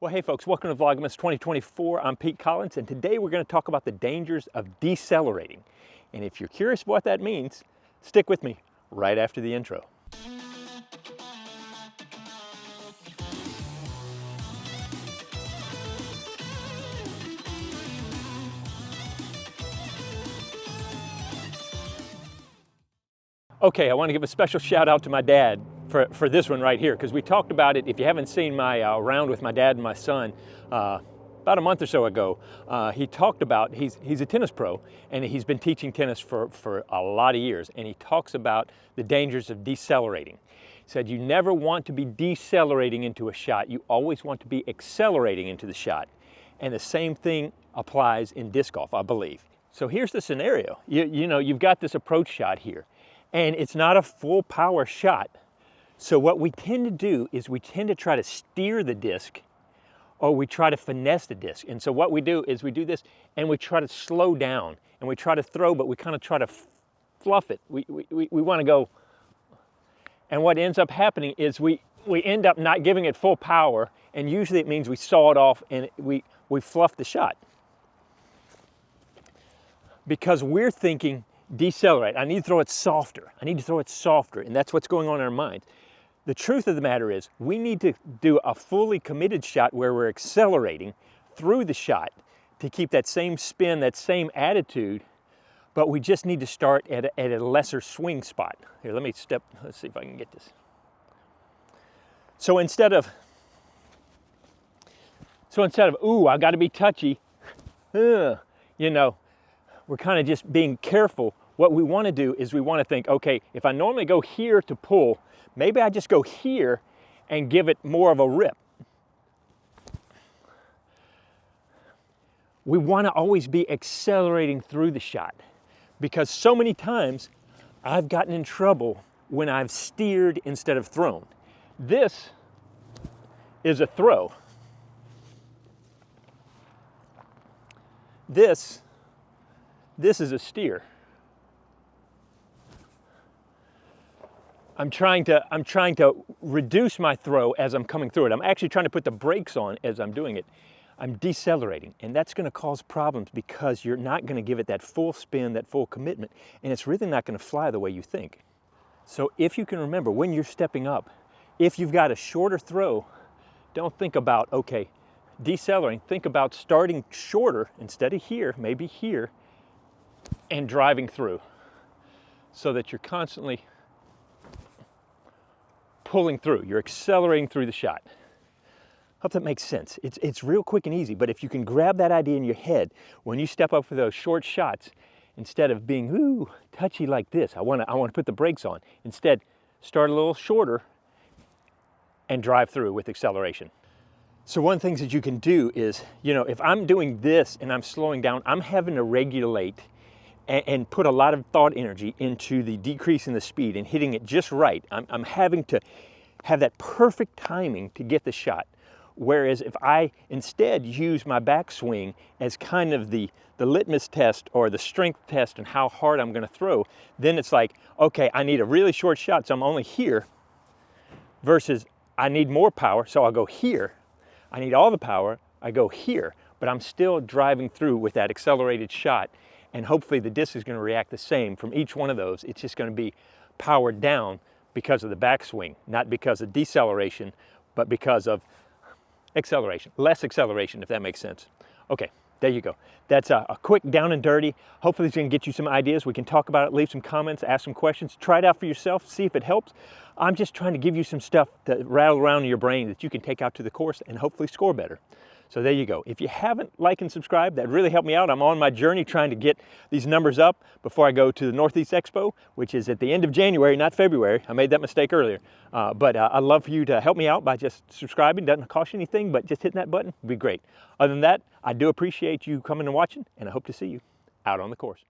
Well, hey folks, welcome to Vlogmas 2024. I'm Pete Collins, and today we're going to talk about the dangers of decelerating. And if you're curious what that means, stick with me right after the intro. Okay, I want to give a special shout out to my dad for this one right here, because we talked about it. If you haven't seen my round with my dad and my son, about a month or so ago, he talked about, he's a tennis pro, and he's been teaching tennis for a lot of years, and he talks about the dangers of decelerating. He said you never want to be decelerating into a shot, you always want to be accelerating into the shot. And the same thing applies in disc golf, I believe. So here's the scenario. You know, you've got this approach shot here, and it's not a full power shot. So what we tend to do is we tend to try to steer the disc, or we try to finesse the disc. And so what we do is we do this and we try to slow down, and we try to throw, but we kind of try to fluff it. We want to go. And what ends up happening is we end up not giving it full power, and usually it means we saw it off and we fluff the shot. Because we're thinking, decelerate, I need to throw it softer. I need to throw it softer, and that's what's going on in our minds. The truth of the matter is we need to do a fully committed shot where we're accelerating through the shot to keep that same spin, that same attitude, but we just need to start at a lesser swing spot. Here, let's see if I can get this. So instead of, ooh, I gotta be touchy, you know, we're kind of just being careful. What we want to do is we want to think, okay, if I normally go here to pull, maybe I just go here and give it more of a rip. We want to always be accelerating through the shot, because so many times I've gotten in trouble when I've steered instead of thrown. This is a throw. This is a steer. I'm trying to reduce my throw as I'm coming through it. I'm actually trying to put the brakes on as I'm doing it. I'm decelerating, and that's going to cause problems because you're not going to give it that full spin, that full commitment, and it's really not going to fly the way you think. So if you can remember, when you're stepping up, if you've got a shorter throw, don't think about, okay, decelerating. Think about starting shorter instead of here, maybe here, and driving through, so that you're constantly pulling through. You're accelerating through the shot. Hope that makes sense. It's real quick and easy, but if you can grab that idea in your head when you step up for those short shots, instead of being ooh touchy like this, I want to put the brakes on. Instead, start a little shorter and drive through with acceleration. So one of the things that you can do is, you know, if I'm doing this and I'm slowing down, I'm having to regulate and put a lot of thought energy into the decrease in the speed and hitting it just right. I'm having to have that perfect timing to get the shot. Whereas if I instead use my backswing as kind of the litmus test or the strength test and how hard I'm going to throw, then it's like, okay, I need a really short shot, so I'm only here, versus I need more power, so I'll go here. I need all the power, I go here, but I'm still driving through with that accelerated shot. And hopefully the disc is going to react the same from each one of those. It's just going to be powered down because of the backswing, not because of deceleration, but because of acceleration, less acceleration, if that makes sense. Okay, there you go. That's a quick down and dirty. Hopefully it's going to get you some ideas. We can talk about it, leave some comments, ask some questions, try it out for yourself, see if it helps. I'm just trying to give you some stuff to rattle around in your brain that you can take out to the course and hopefully score better. So there you go. If you haven't liked and subscribed, that really helped me out. I'm on my journey trying to get these numbers up before I go to the Northeast Expo, which is at the end of January, not February. I made that mistake earlier. But I'd love for you to help me out by just subscribing. Doesn't cost you anything, but just hitting that button would be great. Other than that, I do appreciate you coming and watching, and I hope to see you out on the course.